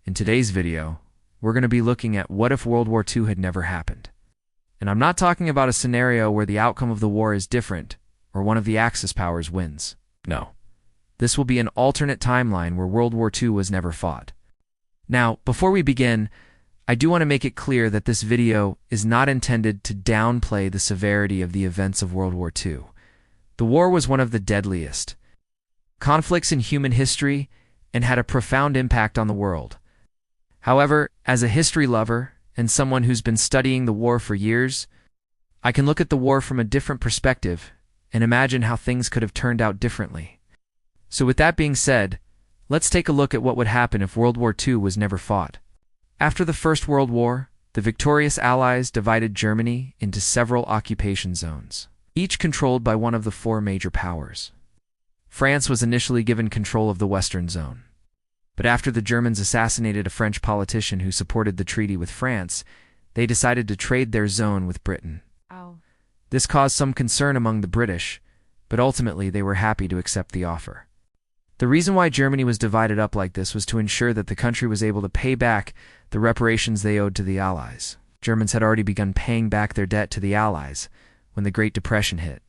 In today's video, we're going to be looking at what if World War II had never happened. And I'm not talking about a scenario where the outcome of the war is different or one of the Axis powers wins. No. This will be an alternate timeline where World War II was never fought. Now, before we begin, I do want to make it clear that this video is not intended to downplay the severity of the events of World War II. The war was one of the deadliest conflicts in human history and had a profound impact on the world. However, as a history lover and someone who's been studying the war for years, I can look at the war from a different perspective and imagine how things could have turned out differently. So with that being said, let's take a look at what would happen if World War II was never fought. After the First World War, the victorious Allies divided Germany into several occupation zones, each controlled by one of the four major powers. France was initially given control of the Western Zone. But after the Germans assassinated a French politician who supported the treaty with France, they decided to trade their zone with Britain. This caused some concern among the British, but ultimately they were happy to accept the offer. The reason why Germany was divided up like this was to ensure that the country was able to pay back the reparations they owed to the Allies. Germans had already begun paying back their debt to the Allies when the Great Depression hit.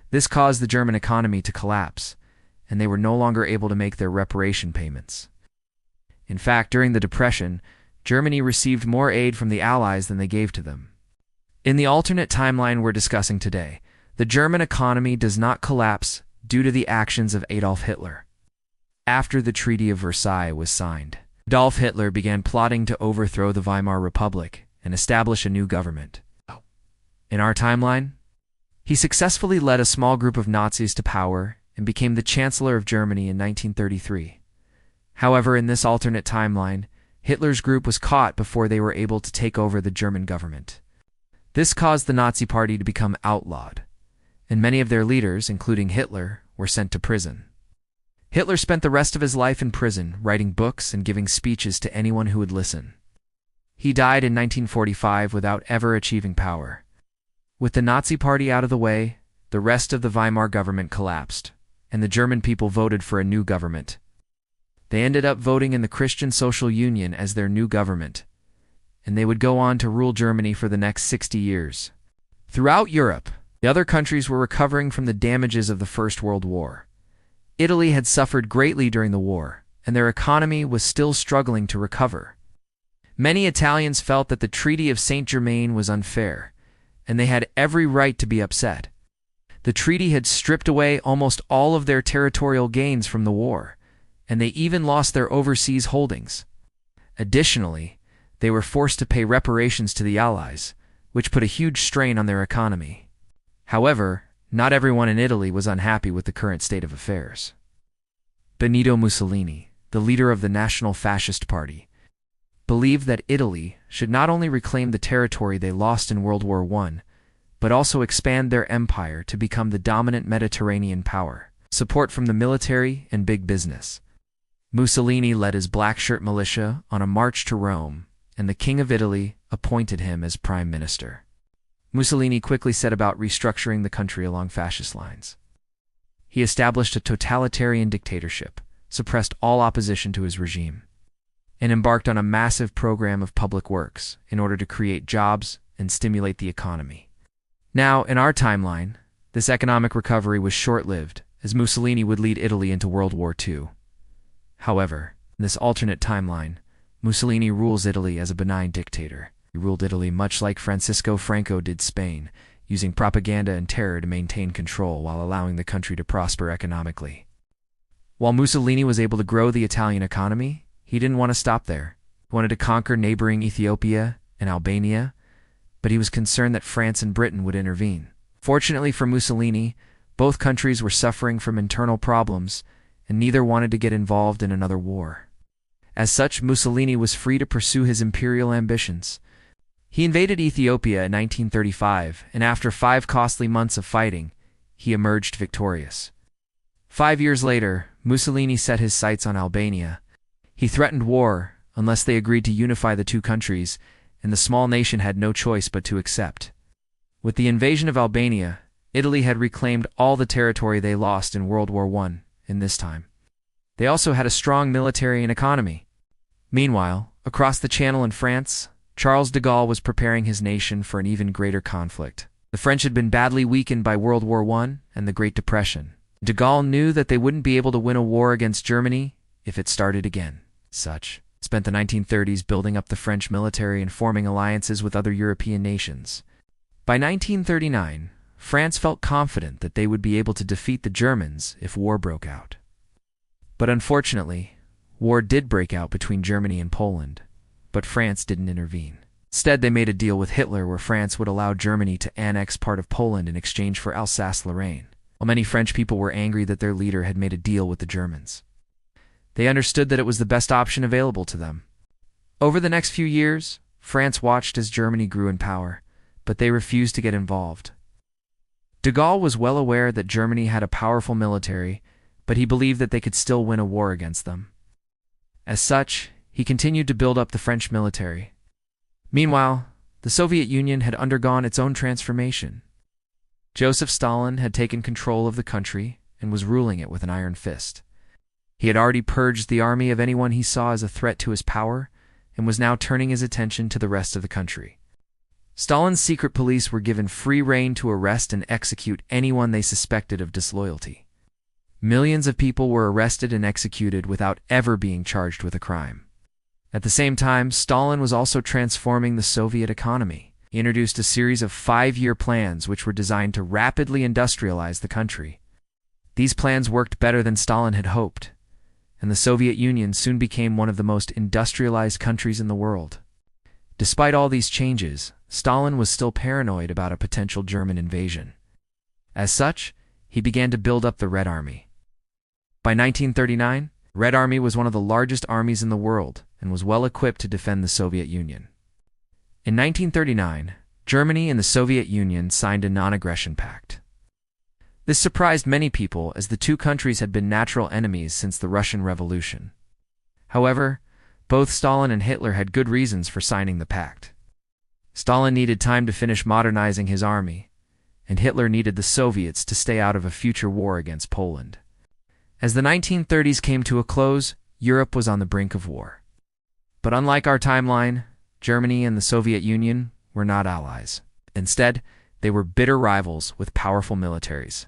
This caused the German economy to collapse, and they were no longer able to make their reparation payments. In fact, during the Depression, Germany received more aid from the Allies than they gave to them. In the alternate timeline we're discussing today, the German economy does not collapse due to the actions of Adolf Hitler. After the Treaty of Versailles was signed, Adolf Hitler began plotting to overthrow the Weimar Republic and establish a new government. In our timeline, he successfully led a small group of Nazis to power and became the Chancellor of Germany in 1933. However, in this alternate timeline, Hitler's group was caught before they were able to take over the German government. This caused the Nazi Party to become outlawed, and many of their leaders, including Hitler, were sent to prison. Hitler spent the rest of his life in prison, writing books and giving speeches to anyone who would listen. He died in 1945 without ever achieving power. With the Nazi Party out of the way, the rest of the Weimar government collapsed, and the German people voted for a new government. They ended up voting in the Christian Social Union as their new government, and they would go on to rule Germany for the next 60 years. Throughout Europe, the other countries were recovering from the damages of the First World War. Italy had suffered greatly during the war, and their economy was still struggling to recover. Many Italians felt that the Treaty of Saint-Germain was unfair, and they had every right to be upset. The treaty had stripped away almost all of their territorial gains from the war, and they even lost their overseas holdings. Additionally, they were forced to pay reparations to the Allies, which put a huge strain on their economy. However, not everyone in Italy was unhappy with the current state of affairs. Benito Mussolini, the leader of the National Fascist Party, believed that Italy should not only reclaim the territory they lost in World War I, but also expand their empire to become the dominant Mediterranean power. Support from the military and big business. Mussolini led his Black Shirt militia on a march to Rome, and the King of Italy appointed him as prime minister. Mussolini quickly set about restructuring the country along fascist lines. He established a totalitarian dictatorship, suppressed all opposition to his regime, and embarked on a massive program of public works in order to create jobs and stimulate the economy. Now, in our timeline, this economic recovery was short-lived, as Mussolini would lead Italy into World War II. However, in this alternate timeline, Mussolini rules Italy as a benign dictator. He ruled Italy much like Francisco Franco did Spain, using propaganda and terror to maintain control while allowing the country to prosper economically. While Mussolini was able to grow the Italian economy, he didn't want to stop there. He wanted to conquer neighboring Ethiopia and Albania, but he was concerned that France and Britain would intervene. Fortunately for Mussolini, both countries were suffering from internal problems, and neither wanted to get involved in another war. As such, Mussolini was free to pursue his imperial ambitions. He invaded Ethiopia in 1935, and after 5 costly months of fighting, he emerged victorious. 5 years later, Mussolini set his sights on Albania. He threatened war unless they agreed to unify the two countries, and the small nation had no choice but to accept. With the invasion of Albania, Italy had reclaimed all the territory they lost in World War I in this time. They also had a strong military and economy. Meanwhile, across the Channel in France, Charles de Gaulle was preparing his nation for an even greater conflict. The French had been badly weakened by World War I and the Great Depression. De Gaulle knew that they wouldn't be able to win a war against Germany if it started again. Such spent the 1930s building up the French military and forming alliances with other European nations. By 1939, France felt confident that they would be able to defeat the Germans if war broke out. But unfortunately, war did break out between Germany and Poland, but France didn't intervene. Instead, they made a deal with Hitler where France would allow Germany to annex part of Poland in exchange for Alsace-Lorraine. While many French people were angry that their leader had made a deal with the Germans, they understood that it was the best option available to them. Over the next few years, France watched as Germany grew in power, but they refused to get involved. De Gaulle was well aware that Germany had a powerful military, but he believed that they could still win a war against them. As such, he continued to build up the French military. Meanwhile, the Soviet Union had undergone its own transformation. Joseph Stalin had taken control of the country and was ruling it with an iron fist. He had already purged the army of anyone he saw as a threat to his power and was now turning his attention to the rest of the country. Stalin's secret police were given free rein to arrest and execute anyone they suspected of disloyalty. Millions of people were arrested and executed without ever being charged with a crime. At the same time, Stalin was also transforming the Soviet economy. He introduced a series of 5-year plans which were designed to rapidly industrialize the country. These plans worked better than Stalin had hoped, and the Soviet Union soon became one of the most industrialized countries in the world. Despite all these changes, Stalin was still paranoid about a potential German invasion. As such, he began to build up the Red Army. By 1939, the Red Army was one of the largest armies in the world and was well equipped to defend the Soviet Union. In 1939, Germany and the Soviet Union signed a non-aggression pact. This surprised many people as the two countries had been natural enemies since the Russian Revolution. However, both Stalin and Hitler had good reasons for signing the pact. Stalin needed time to finish modernizing his army, and Hitler needed the Soviets to stay out of a future war against Poland. As the 1930s came to a close, Europe was on the brink of war. But unlike our timeline, Germany and the Soviet Union were not allies. Instead, they were bitter rivals with powerful militaries.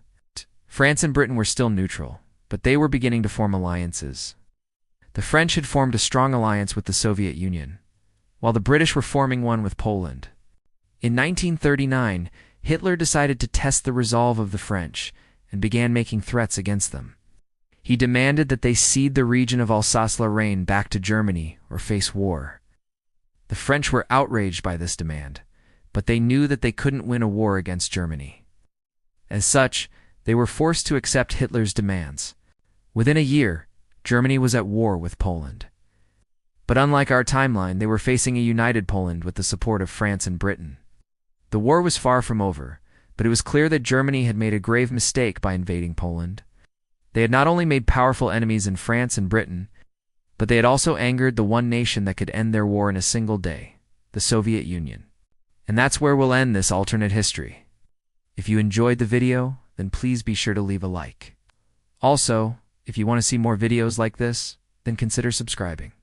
France and Britain were still neutral, but they were beginning to form alliances. The French had formed a strong alliance with the Soviet Union, while the British were forming one with Poland. In 1939, Hitler decided to test the resolve of the French and began making threats against them. He demanded that they cede the region of Alsace-Lorraine back to Germany or face war. The French were outraged by this demand, but they knew that they couldn't win a war against Germany. As such, they were forced to accept Hitler's demands. Within a year, Germany was at war with Poland. But unlike our timeline, they were facing a united Poland with the support of France and Britain. The war was far from over, but it was clear that Germany had made a grave mistake by invading Poland. They had not only made powerful enemies in France and Britain, but they had also angered the one nation that could end their war in a single day, the Soviet Union. And that's where we'll end this alternate history. If you enjoyed the video, then please be sure to leave a like. Also, if you want to see more videos like this, then consider subscribing.